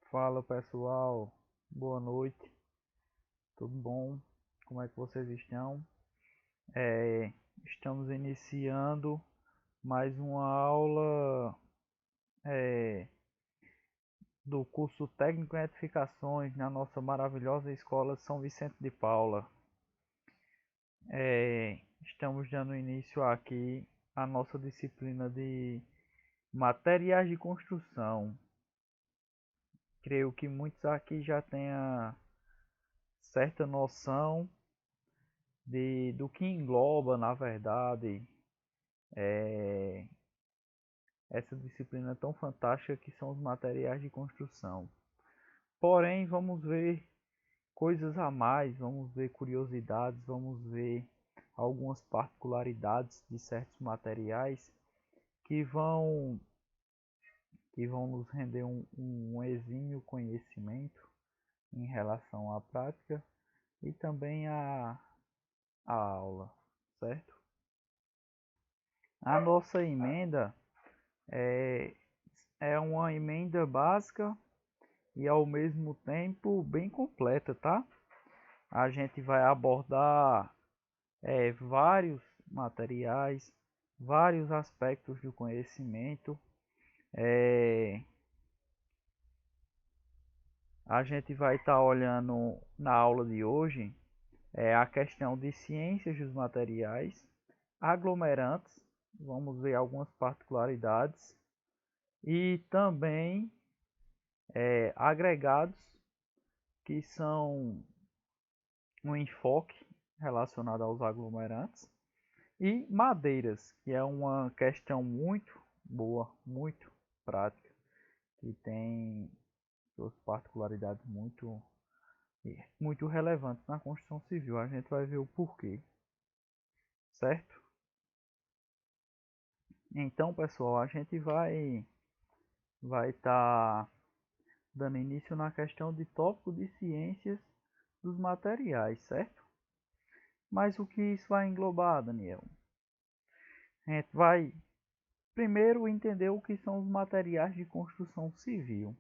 Fala pessoal, boa noite, tudo bom? Como é que vocês estão? Estamos iniciando mais uma aula é, do curso Técnico em Edificações na nossa maravilhosa escola São Vicente de Paula. Estamos dando início aqui à nossa disciplina de materiais de construção. Creio que muitos aqui já tenham certa noção do que engloba, na verdade, é, essa disciplina tão fantástica que são os materiais de construção. Porém, vamos ver coisas a mais, vamos ver curiosidades, vamos ver algumas particularidades de certos materiais que vão que vão nos render um exímio conhecimento em relação à prática e também à aula, certo? A nossa emenda é, é uma emenda básica e ao mesmo tempo bem completa, tá? A gente vai abordar vários materiais, vários aspectos do conhecimento. É, a gente vai estar olhando na aula de hoje a questão de ciências dos materiais, aglomerantes, vamos ver algumas particularidades e também agregados, que são um enfoque relacionado aos aglomerantes, e madeiras, que é uma questão muito boa, muito prática, que tem suas particularidades muito relevantes na construção civil. A gente vai ver o porquê, certo? Então, pessoal, a gente vai estar dando início na questão de tópico de ciências dos materiais, certo? Mas o que isso vai englobar, Daniel? A gente vai primeiro entender o que são os materiais de construção civil,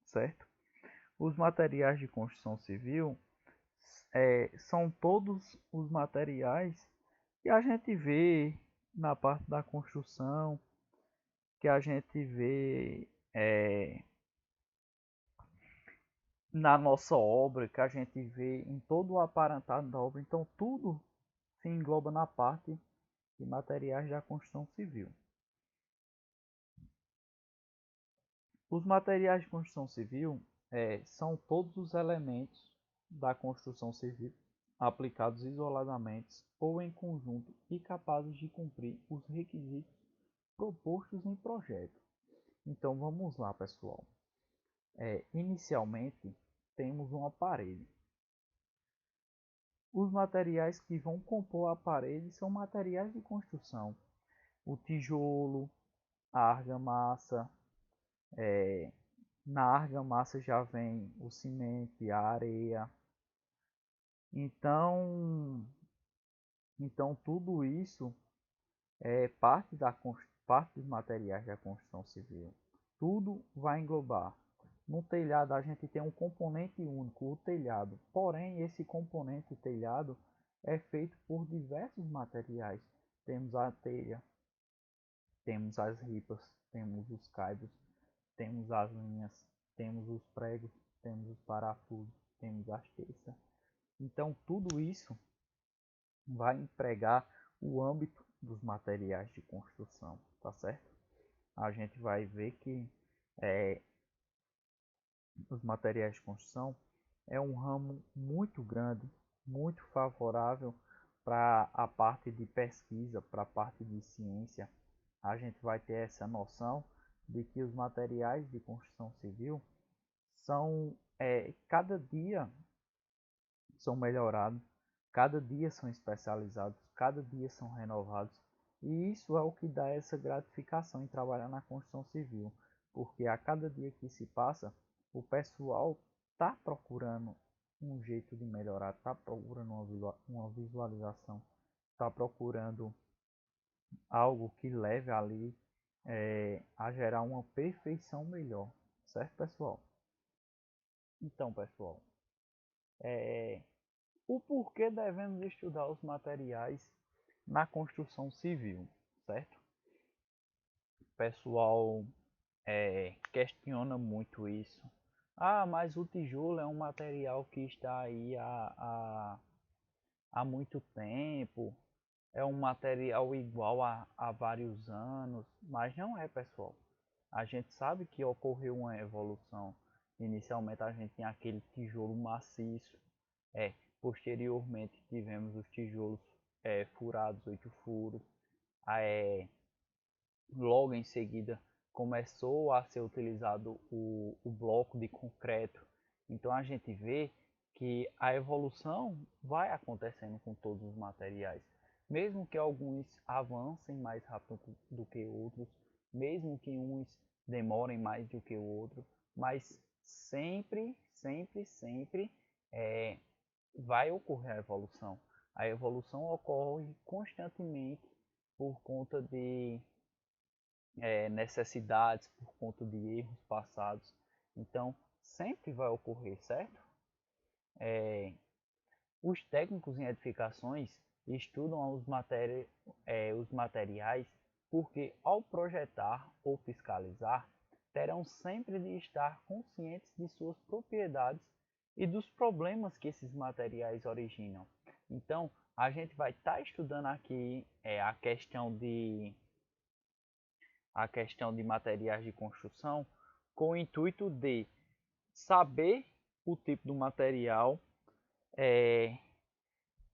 certo? Os materiais de construção civil são todos os materiais que a gente vê na parte da construção, que a gente vê na nossa obra, que a gente vê em todo o aparentado da obra. Então, tudo se engloba na parte de materiais da construção civil. Os materiais de construção civil são todos os elementos da construção civil aplicados isoladamente ou em conjunto e capazes de cumprir os requisitos propostos em projeto. Então vamos lá, pessoal. Inicialmente temos uma parede. Os materiais que vão compor a parede são materiais de construção: o tijolo, a argamassa. Na argamassa já vem o cimento e a areia. Então tudo isso é parte dos materiais da construção civil. Tudo vai englobar. No telhado a gente tem um componente único, o telhado. Porém, esse componente telhado é feito por diversos materiais. Temos a telha, temos as ripas, temos os caibros, temos as linhas, temos os pregos, temos os parafusos, temos as terças. Então tudo isso vai empregar o âmbito dos materiais de construção, tá certo? A gente vai ver que os materiais de construção é um ramo muito grande, muito favorável para a parte de pesquisa, para a parte de ciência. A gente vai ter essa noção de que os materiais de construção civil são cada dia são melhorados, cada dia são especializados, cada dia são renovados. E isso é o que dá essa gratificação em trabalhar na construção civil, porque a cada dia que se passa, o pessoal está procurando um jeito de melhorar, está procurando uma visualização, está procurando algo que leve ali a gerar uma perfeição melhor, certo, pessoal? Então, pessoal, o porquê devemos estudar os materiais na construção civil, certo? O pessoal questiona muito isso. Ah, mas o tijolo é um material que está aí há muito tempo, é um material igual há vários anos, mas não é, pessoal. A gente sabe que ocorreu uma evolução. Inicialmente a gente tinha aquele tijolo maciço, posteriormente tivemos os tijolos furados, 8 furos, logo em seguida começou a ser utilizado o bloco de concreto. Então a gente vê que a evolução vai acontecendo com todos os materiais, mesmo que alguns avancem mais rápido do que outros, mesmo que uns demorem mais do que o outro, mas sempre, sempre, sempre vai ocorrer a evolução. A evolução ocorre constantemente por conta de necessidades, por conta de erros passados. Então, sempre vai ocorrer, certo? Os técnicos em edificações estudam os materiais porque, ao projetar ou fiscalizar, terão sempre de estar conscientes de suas propriedades e dos problemas que esses materiais originam. Então, a gente vai estar estudando aqui a questão de materiais de construção com o intuito de saber o tipo do material,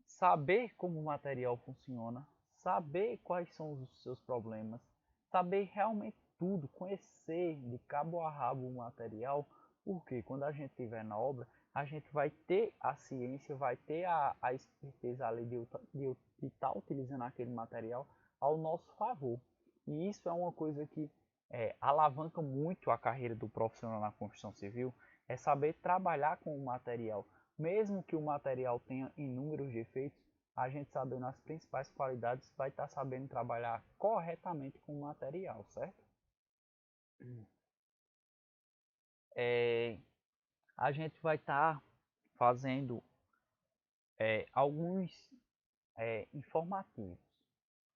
saber como o material funciona, saber quais são os seus problemas, saber realmente tudo, conhecer de cabo a rabo o material, porque quando a gente estiver na obra, a gente vai ter a ciência, vai ter a esperteza ali de estar utilizando aquele material ao nosso favor. E isso é uma coisa que alavanca muito a carreira do profissional na construção civil, é saber trabalhar com o material. Mesmo que o material tenha inúmeros defeitos, a gente sabendo as principais qualidades vai estar sabendo trabalhar corretamente com o material, certo? A gente vai estar fazendo alguns informativos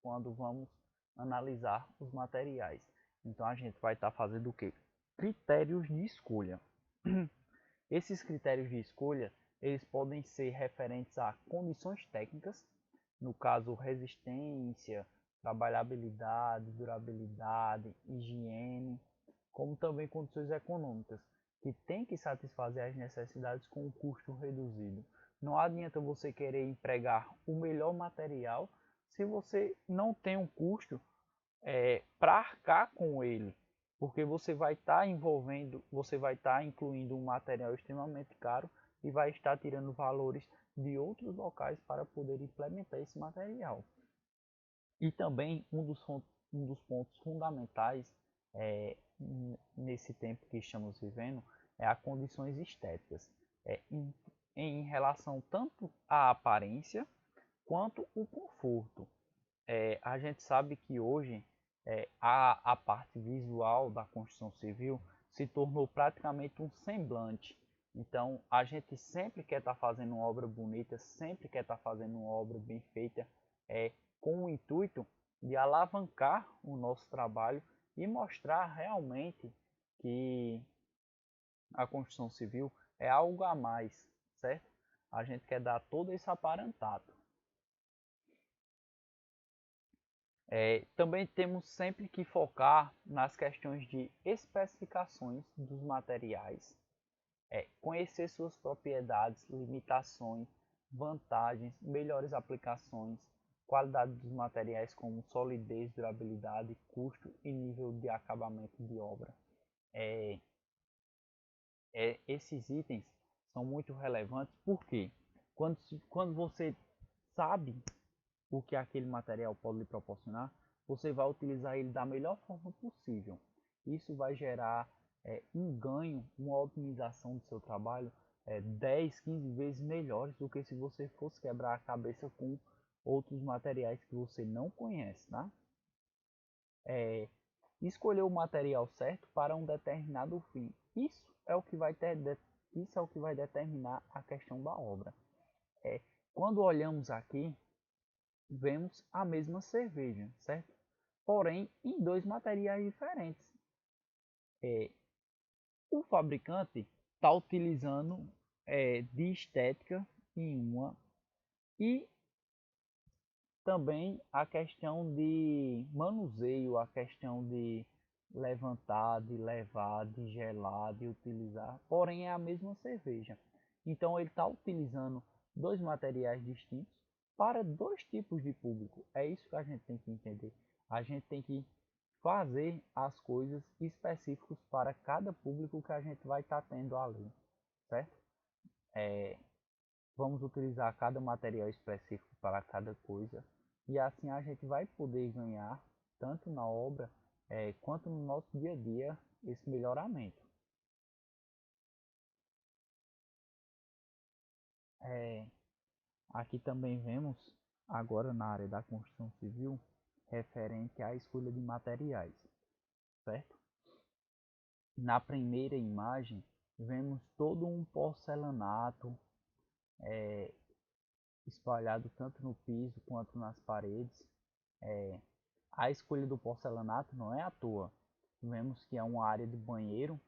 quando vamos analisar os materiais. Então a gente vai estar fazendo o que? Critérios de escolha. Esses critérios de escolha, eles podem ser referentes a condições técnicas, no caso resistência, trabalhabilidade, durabilidade, higiene, como também condições econômicas, que tem que satisfazer as necessidades com um custo reduzido. Não adianta você querer empregar o melhor material se você não tem um custo para arcar com ele, porque você vai estar você vai estar incluindo um material extremamente caro e vai estar tirando valores de outros locais para poder implementar esse material. E também um dos pontos fundamentais nesse tempo que estamos vivendo é as condições estéticas, em relação tanto à aparência quanto o conforto. A gente sabe que hoje a parte visual da construção civil se tornou praticamente um semblante. Então, a gente sempre quer estar fazendo uma obra bonita, sempre quer estar fazendo uma obra bem feita, com o intuito de alavancar o nosso trabalho e mostrar realmente que a construção civil é algo a mais, certo? A gente quer dar todo esse aparentado. Também temos sempre que focar nas questões de especificações dos materiais, conhecer suas propriedades, limitações, vantagens, melhores aplicações, qualidade dos materiais como solidez, durabilidade, custo e nível de acabamento de obra. Esses itens são muito relevantes porque quando você sabe o que aquele material pode lhe proporcionar, você vai utilizar ele da melhor forma possível. Isso vai gerar um ganho, uma otimização do seu trabalho 10, 15 vezes melhores do que se você fosse quebrar a cabeça com outros materiais que você não conhece, tá? escolher o material certo para um determinado fim. Isso é o que vai determinar a questão da obra. Quando olhamos aqui, vemos a mesma cerveja, certo? Porém, em dois materiais diferentes. O fabricante está utilizando de estética em uma e também a questão de manuseio, a questão de levantar, de levar, de gelar, de utilizar, porém é a mesma cerveja. Então ele está utilizando dois materiais distintos para dois tipos de público. É isso que a gente tem que entender. A gente tem que fazer as coisas específicas para cada público que a gente vai estar tendo ali, certo? Vamos utilizar cada material específico para cada coisa e assim a gente vai poder ganhar tanto na obra quanto no nosso dia a dia esse melhoramento. É, Aqui também vemos agora na área da construção civil referente à escolha de materiais, certo? Na primeira imagem vemos todo um porcelanato espalhado tanto no piso quanto nas paredes. A escolha do porcelanato não é à toa. Vemos que é uma área de banheiro,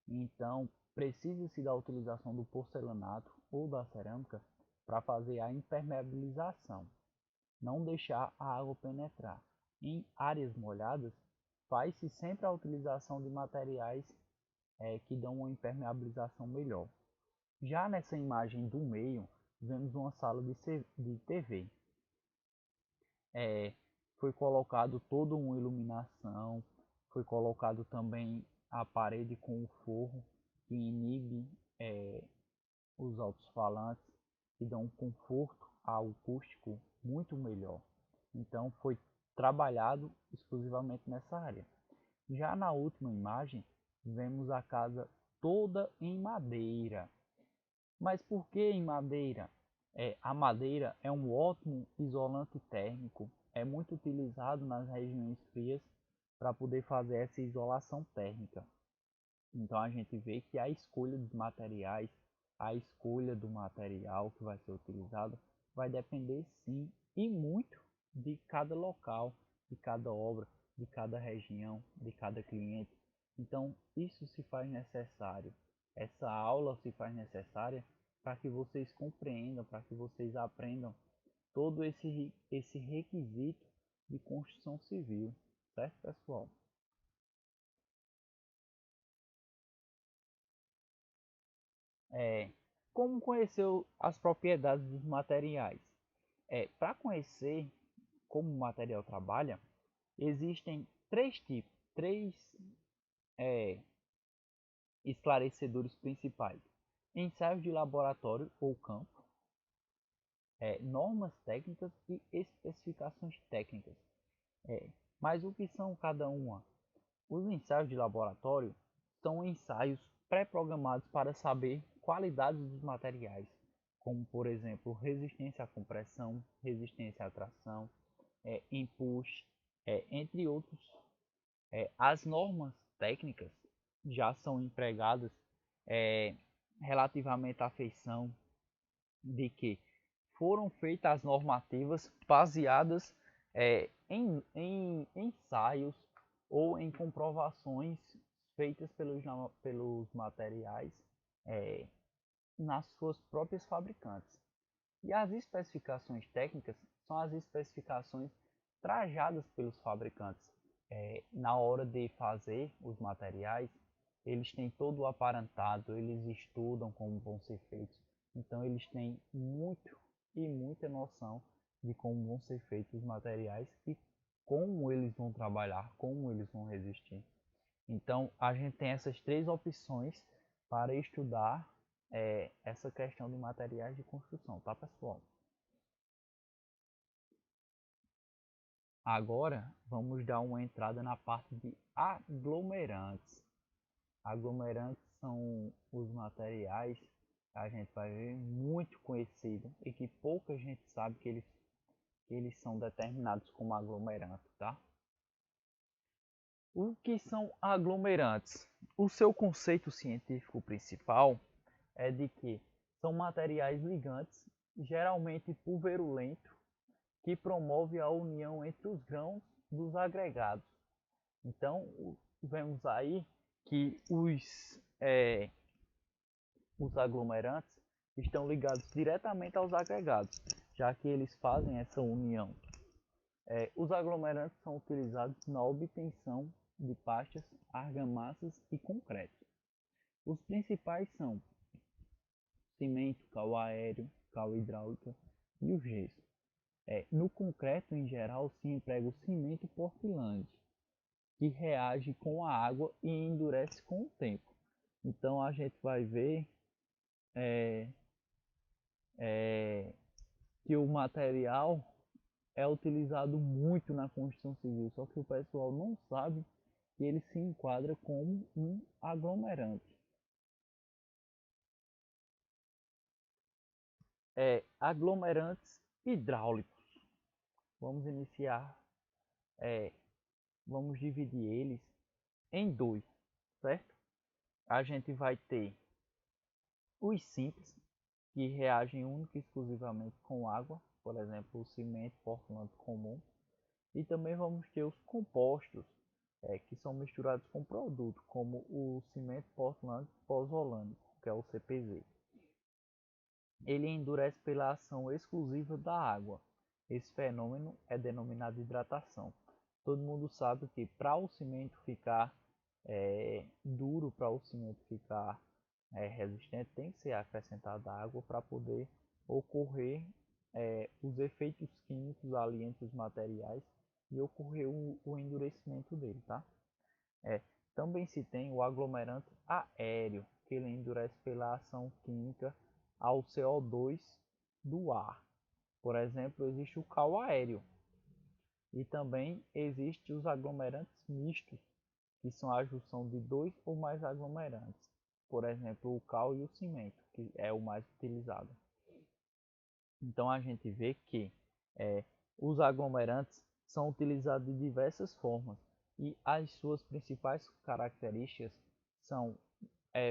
então precisa-se da utilização do porcelanato ou da cerâmica para fazer a impermeabilização, não deixar a água penetrar. Em áreas molhadas, faz-se sempre a utilização de materiais que dão uma impermeabilização melhor. Já nessa imagem do meio, vemos uma sala de TV. Foi colocado toda uma iluminação, foi colocado também a parede com o forro que inibe os alto-falantes e dão um conforto acústico muito melhor. Então foi trabalhado exclusivamente nessa área. Já na última imagem, vemos a casa toda em madeira. Mas por que em madeira? A madeira é um ótimo isolante térmico, é muito utilizado nas regiões frias para poder fazer essa isolação térmica. Então a gente vê que a escolha dos materiais, a escolha do material que vai ser utilizado, vai depender sim e muito de cada local, de cada obra, de cada região, de cada cliente. Então isso se faz necessário. Essa aula se faz necessária para que vocês compreendam, para que vocês aprendam todo esse requisito de construção civil, certo, pessoal? É, Como conhecer as propriedades dos materiais? Para conhecer como o material trabalha, existem três tipos, três é, esclarecedores principais: ensaios de laboratório ou campo, normas técnicas e especificações técnicas. Mas o que são cada uma? Os ensaios de laboratório são ensaios pré-programados para saber qualidades dos materiais, como por exemplo resistência à compressão, resistência à tração, empuxo, entre outros. As normas técnicas já são empregadas é, relativamente à feição de que foram feitas as normativas baseadas em ensaios ou em comprovações feitas pelos materiais é, nas suas próprias fabricantes. E as especificações técnicas são as especificações trajadas pelos fabricantes. Na hora de fazer os materiais, eles têm todo o aparentado, eles estudam como vão ser feitos, então eles têm muito e muita noção de como vão ser feitos os materiais e como eles vão trabalhar, como eles vão resistir. Então a gente tem essas três opções para estudar essa questão de materiais de construção, tá, pessoal? Agora vamos dar uma entrada na parte de aglomerantes. Aglomerantes são os materiais que a gente vai ver muito conhecido e que pouca gente sabe que eles são determinados como aglomerantes, tá? O que são aglomerantes? O seu conceito científico principal é de que são materiais ligantes, geralmente pulverulento, que promove a união entre os grãos dos agregados. Então, vemos aí que os aglomerantes estão ligados diretamente aos agregados, já que eles fazem essa união. Os aglomerantes são utilizados na obtenção de pastas, argamassas e concreto. Os principais são cimento, cal aéreo, cal hidráulica e o gesso. No concreto, em geral, se emprega o cimento Portland, que reage com a água e endurece com o tempo. Então a gente vai ver que o material é utilizado muito na construção civil, só que o pessoal não sabe que ele se enquadra como um aglomerante. Aglomerantes hidráulicos. Vamos iniciar, vamos dividir eles em dois, certo? A gente vai ter os simples, que reagem única e exclusivamente com água, por exemplo, o cimento Portland comum, e também vamos ter os compostos, que são misturados com produto, como o cimento Portland pozzolânico, que é o CPZ. Ele endurece pela ação exclusiva da água. Esse fenômeno é denominado hidratação. Todo mundo sabe que para o cimento ficar duro, para o cimento ficar resistente, tem que ser acrescentada água para poder ocorrer os efeitos químicos ali entre os materiais e ocorrer o endurecimento dele, tá? Também se tem o aglomerante aéreo, que ele endurece pela ação química ao CO2 do ar. Por exemplo, existe o cal aéreo. E também existem os aglomerantes mistos, que são a junção de dois ou mais aglomerantes. Por exemplo, o cal e o cimento, que é o mais utilizado. Então a gente vê que os aglomerantes são utilizados de diversas formas e as suas principais características são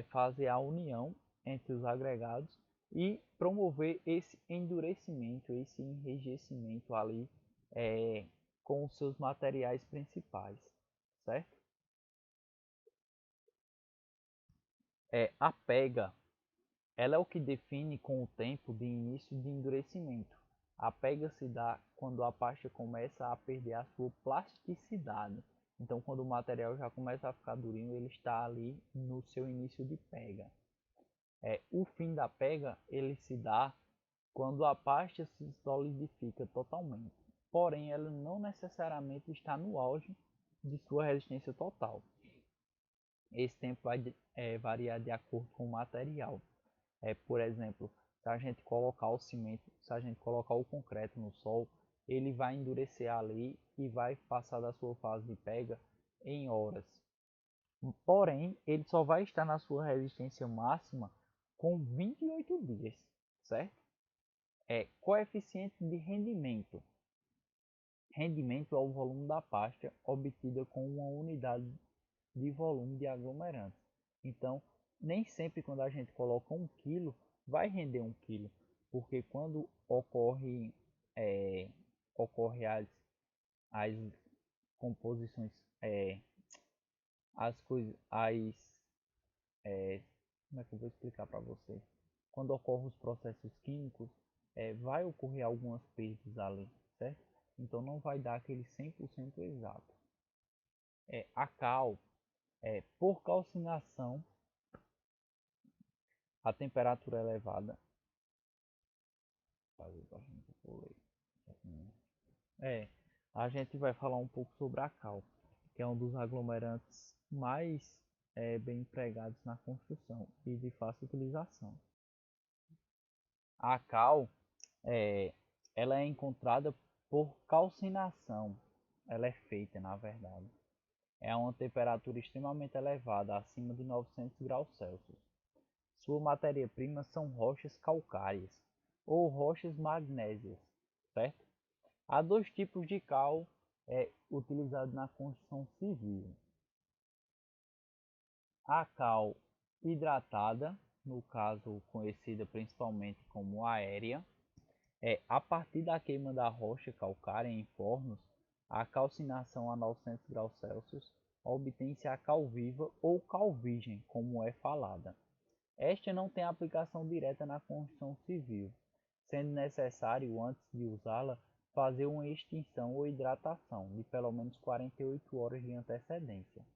fazer a união entre os agregados e promover esse endurecimento, esse enrijecimento ali com os seus materiais principais, certo? A pega, ela é o que define com o tempo de início de endurecimento. A pega se dá quando a pasta começa a perder a sua plasticidade. Então, quando o material já começa a ficar durinho, ele está ali no seu início de pega. O fim da pega ele se dá quando a pasta se solidifica totalmente. Porém, ela não necessariamente está no auge de sua resistência total. Esse tempo vai variar de acordo com o material. Por exemplo, se a gente colocar o cimento, se a gente colocar o concreto no sol, ele vai endurecer ali e vai passar da sua fase de pega em horas. Porém, ele só vai estar na sua resistência máxima com 28 dias, certo? Coeficiente de rendimento. Rendimento é o volume da pasta obtida com uma unidade de volume de aglomerante. Então, nem sempre quando a gente coloca 1 kg, vai render 1 kg, porque quando ocorre as composições, as coisas, como é que eu vou explicar para você? Quando ocorrem os processos químicos, vai ocorrer algumas perdas ali, certo? Então não vai dar aquele 100% exato. A cal, por calcinação, a temperatura elevada. A gente vai falar um pouco sobre a cal, que é um dos aglomerantes mais bem empregados na construção e de fácil utilização. A cal, ela é encontrada por calcinação. Ela é feita, na verdade. É a uma temperatura extremamente elevada, acima de 900 graus Celsius. Sua matéria-prima são rochas calcárias ou rochas magnésias, certo? Há dois tipos de cal utilizados na construção civil. A cal hidratada, no caso conhecida principalmente como aérea, a partir da queima da rocha calcária em fornos, a calcinação a 900 graus Celsius, obtém-se a cal viva ou cal virgem, como é falada. Esta não tem aplicação direta na construção civil, sendo necessário, antes de usá-la, fazer uma extinção ou hidratação de pelo menos 48 horas de antecedência.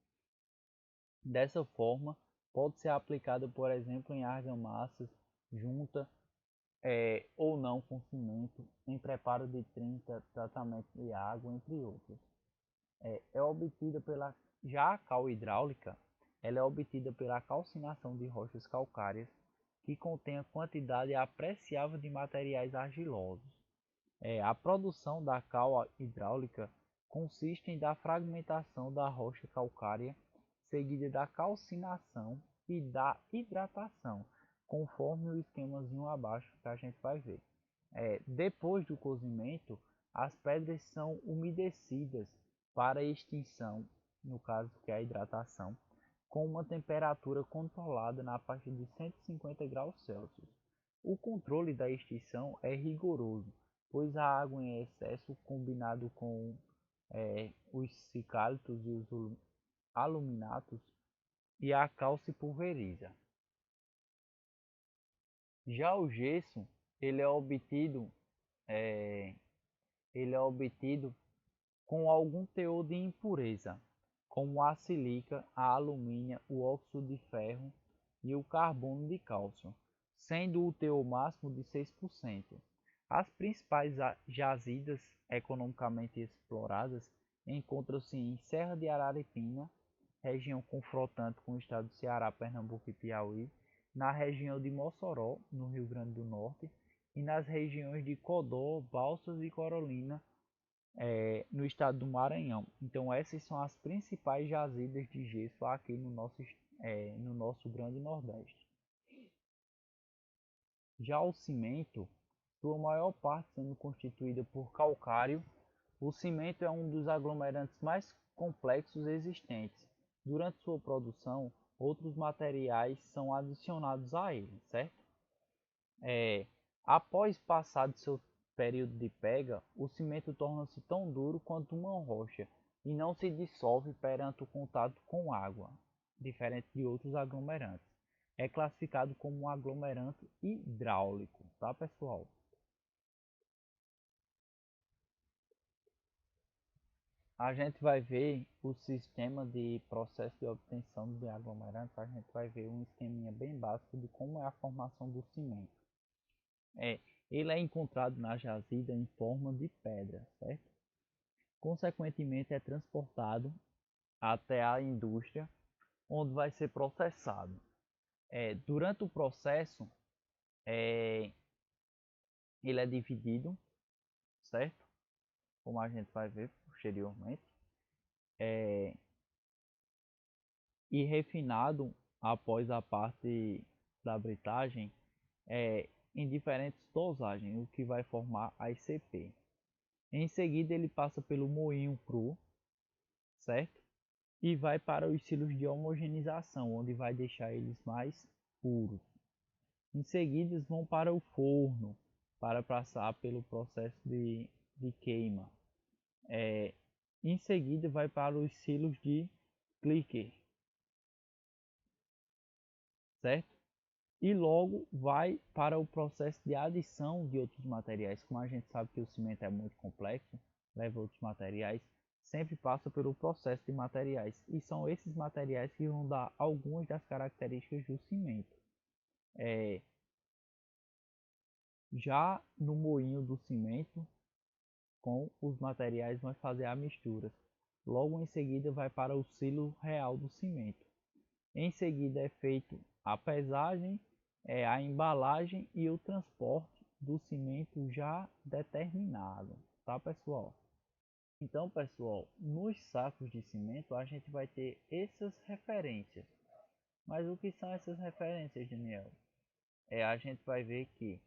Dessa forma, pode ser aplicada, por exemplo, em argamassas, junta ou não com cimento, em preparo de trinca, tratamento de água, entre outros. É obtida pela já a cal hidráulica, ela é obtida pela calcinação de rochas calcárias que contém a quantidade apreciável de materiais argilosos. A produção da cal hidráulica consiste em da fragmentação da rocha calcária, seguida da calcinação e da hidratação, conforme o esquemazinho abaixo que a gente vai ver. Depois do cozimento, as pedras são umedecidas para extinção, no caso que é a hidratação, com uma temperatura controlada na faixa de 150 graus Celsius. O controle da extinção é rigoroso, pois a água em excesso, combinado com os sicálitos e os aluminatos, e a cal se pulveriza. Já o gesso, ele é obtido, é, ele é obtido com algum teor de impureza, como a sílica, a alumínio, o óxido de ferro e o carbono de cálcio, sendo o teor máximo de 6%. As principais jazidas economicamente exploradas encontram-se em Serra de Araripina, região confrontante com o estado do Ceará, Pernambuco e Piauí, na região de Mossoró, no Rio Grande do Norte, e nas regiões de Codó, Balsas e Carolina, no estado do Maranhão. Então essas são as principais jazidas de gesso aqui no nosso grande Nordeste. Já o cimento, sua maior parte sendo constituída por calcário, o cimento é um dos aglomerantes mais complexos existentes. Durante sua produção, outros materiais são adicionados a ele, certo? Após passado seu período de pega, o cimento torna-se tão duro quanto uma rocha e não se dissolve perante o contato com água, diferente de outros aglomerantes. É classificado como um aglomerante hidráulico, tá, pessoal? A gente vai ver o sistema de processo de obtenção de aglomerantes, a gente vai ver um esqueminha bem básico de como é a formação do cimento. Ele é encontrado na jazida em forma de pedra, certo? Consequentemente, é transportado até a indústria, onde vai ser processado. Durante o processo, ele é dividido, certo? Como a gente vai ver posteriormente, e refinado após a parte da britagem em diferentes dosagens, o que vai formar a ICP. Em seguida, ele passa pelo moinho cru, certo? E vai para os silos de homogeneização, onde vai deixar eles mais puros. Em seguida, eles vão para o forno para passar pelo processo de queima. Em seguida, vai para os silos de clicker, certo? E logo vai para o processo de adição de outros materiais. Como a gente sabe que o cimento é muito complexo, leva outros materiais, sempre passa pelo processo de materiais. E são esses materiais que vão dar algumas das características do cimento. Já no moinho do cimento, com os materiais vai fazer a mistura. Logo em seguida vai para o silo real do cimento. Em seguida é feito a pesagem, a embalagem e o transporte do cimento já determinado, tá, pessoal? Então, pessoal, nos sacos de cimento a gente vai ter essas referências. Mas o que são essas referências, Daniel? A gente vai ver que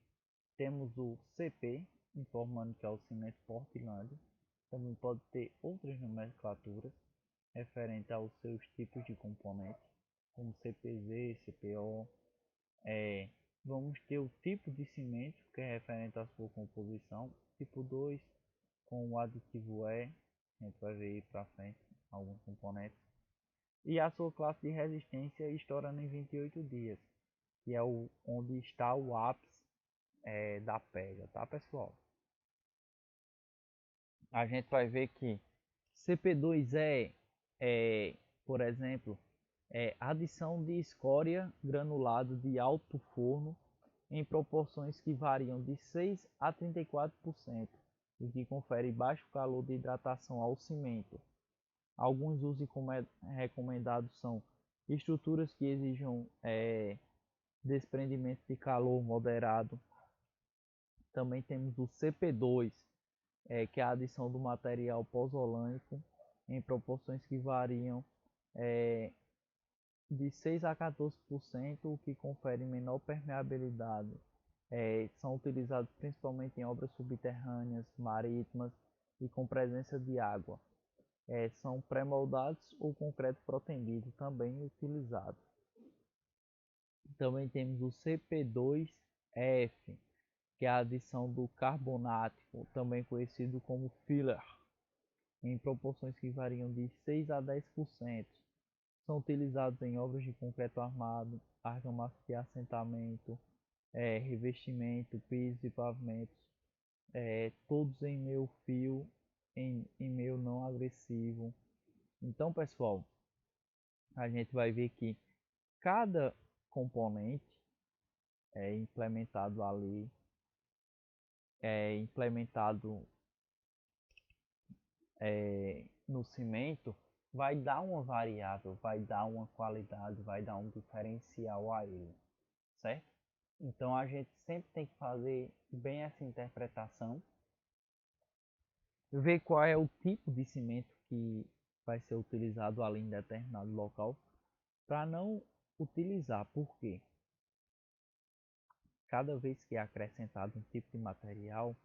temos o CP, informando que é o cimento Portland. Também pode ter outras nomenclaturas referentes aos seus tipos de componentes. como CPZ, CPO. Vamos ter o tipo de cimento, que é referente à sua composição. Tipo 2, com o aditivo E, a gente vai ver aí para frente alguns componentes. E a sua classe de resistência estourando em 28 dias, que é onde está o ápice da pega, tá pessoal? A gente vai ver que CP2 por exemplo, adição de escória granulado de alto forno em proporções que variam de 6 a 34%, o que confere baixo calor de hidratação ao cimento. Alguns usos recomendados são estruturas que exijam desprendimento de calor moderado. Também temos o CP2, que é a adição do material pozolânico em proporções que variam de 6 a 14%, o que confere menor permeabilidade. São utilizados principalmente em obras subterrâneas, marítimas e com presença de água. São pré-moldados ou concreto protendido também utilizado. Também temos o CP2F, que é a adição do carbonático, também conhecido como filler, em proporções que variam de 6 a 10%. São utilizados em obras de concreto armado, argamassa de assentamento, revestimento, pisos e pavimentos, todos em meio fio, em meio não agressivo. Então, pessoal, a gente vai ver que cada componente é implementado ali, implementado no cimento, vai dar uma variável, vai dar uma qualidade, vai dar um diferencial a ele, certo? Então a gente sempre tem que fazer bem essa interpretação, ver qual é o tipo de cimento que vai ser utilizado ali em determinado local, para não utilizar, porque cada vez que é acrescentado um tipo de material,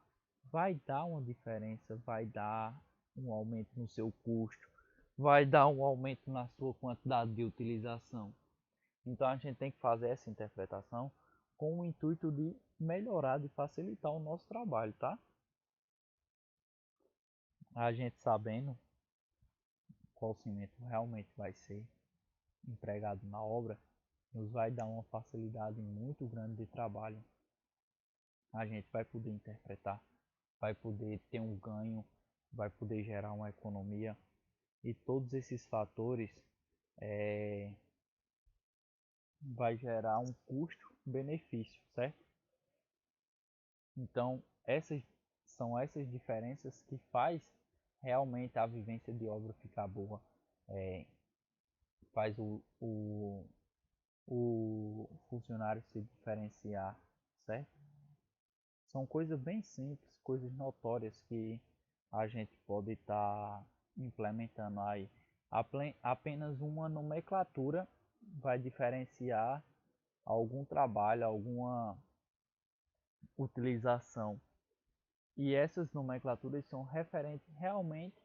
vai dar uma diferença, vai dar um aumento no seu custo, vai dar um aumento na sua quantidade de utilização. Então a gente tem que fazer essa interpretação com o intuito de melhorar, de facilitar o nosso trabalho, tá? A gente sabendo qual cimento realmente vai ser empregado na obra, nos vai dar uma facilidade muito grande de trabalho. A gente vai poder interpretar, vai poder ter um ganho, vai poder gerar uma economia, e todos esses fatores vai gerar um custo-benefício, certo? Então, essas são essas diferenças que faz realmente a vivência de obra ficar boa, faz o funcionário se diferenciar, certo? São coisas bem simples, coisas notórias que a gente pode estar implementando aí. Apenas uma nomenclatura vai diferenciar algum trabalho, alguma utilização. E essas nomenclaturas são referentes realmente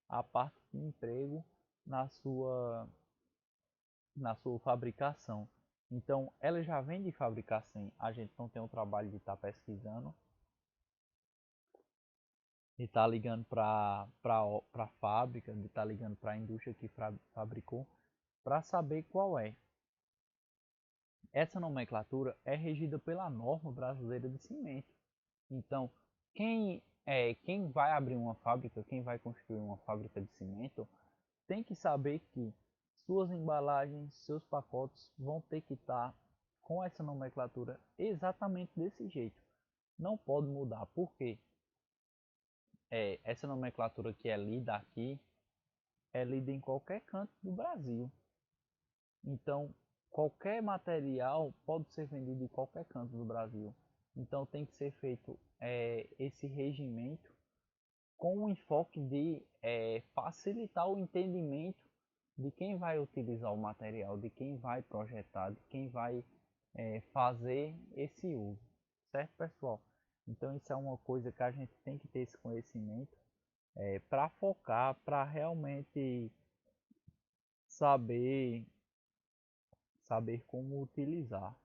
à parte de emprego na sua fabricação. Então, ela já vem de fabricar sim. A gente não tem o trabalho de estar pesquisando de estar tá ligando para a fábrica, de estar tá ligando para a indústria que fabricou, para saber qual é. Essa nomenclatura é regida pela norma brasileira de cimento. Então, quem vai abrir uma fábrica, quem vai construir uma fábrica de cimento, tem que saber que suas embalagens, seus pacotes vão ter que estar com essa nomenclatura exatamente desse jeito. Não pode mudar. Por quê? Essa nomenclatura que é lida aqui é lida em qualquer canto do Brasil. Então, qualquer material pode ser vendido em qualquer canto do Brasil. Então, tem que ser feito esse regimento com o enfoque de facilitar o entendimento de quem vai utilizar o material, de quem vai projetar, de quem vai fazer esse uso. Certo, pessoal? Então, isso é uma coisa que a gente tem que ter esse conhecimento para focar, para realmente saber saber como utilizar.